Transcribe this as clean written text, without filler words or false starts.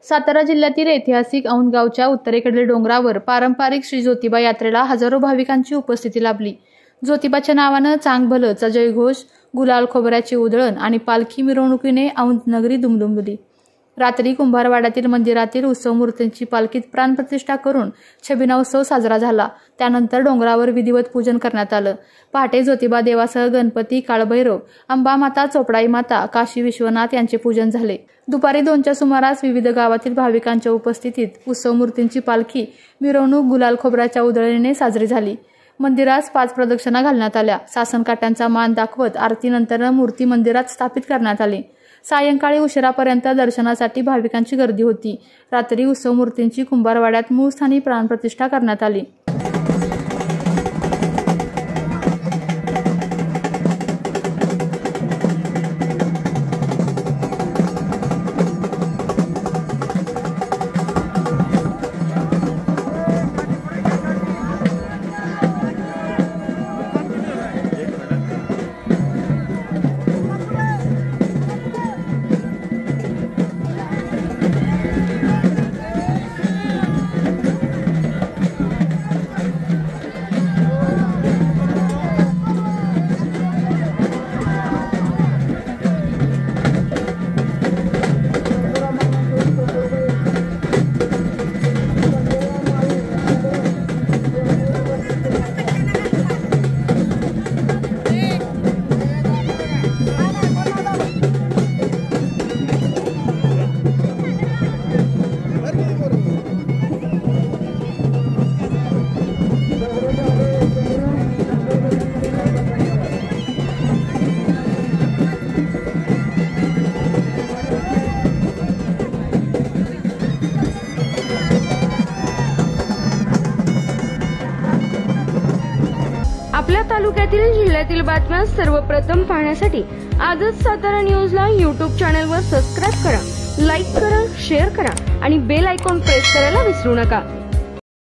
सातारा जिल्ह्यातील ऐतिहासिक औंध गावच्या उत्तरेकडील डोंगरावर पारंपरिक श्री ज्योतिबा यात्रेला हजारो भाविकांची उपस्थिती लाभली। ज्योतिबाच्या नावानं चांग भलंचा जयघोष, गुलाल खोबऱ्याची उधळण आणि पालखी मिरवणुकीने औंध नगरी दुमदुमली। रात्री कुंभारवाड्यातील मंदिरातील उत्सव मूर्तींची पालखीत प्राणप्रतिष्ठा करून छबिना उत्सव साजरा झाला। त्यानंतर डोंगरावर विधिवत पूजन करण्यात आलं। पहाटे ज्योतिबा देवासह गणपती, काळभैरव, अंबामाता, चोपडाई माता, काशी विश्वनाथ यांचे पूजन झाले। दुपारी 2च्या सुमारास विविध गावातील भाविकांच्या उपस्थितीत उत्सव मूर्तींची पालखी मिरवणूक गुलाल खोबऱ्याच्या उधळणीने साजरी झाली। मंदिरास 5 प्रदक्षिणा घालण्यात आल्या। सासनकाठ्यांचा मान दाखवत आरतीनंतर मूर्ती मंदिरात स्थापित करण्यात आली। सायंकाळी उशिरापर्यंत दर्शनासाठी भाविकांची गर्दी होती। रात्री उत्सव मूर्तींची कुंभारवाड्यात मूळ स्थानी प्राणप्रतिष्ठा करण्यात आली। आपल्या तालुक्यातील जिल्ह्यातील बातम्या सर्वप्रथम पाहण्यासाठी आजच सातारा न्यूजला YouTube चॅनलवर सबस्क्राइब करा, लाईक करा, शेअर करा आणि बेल आयकॉन प्रेस करायला विसरू नका।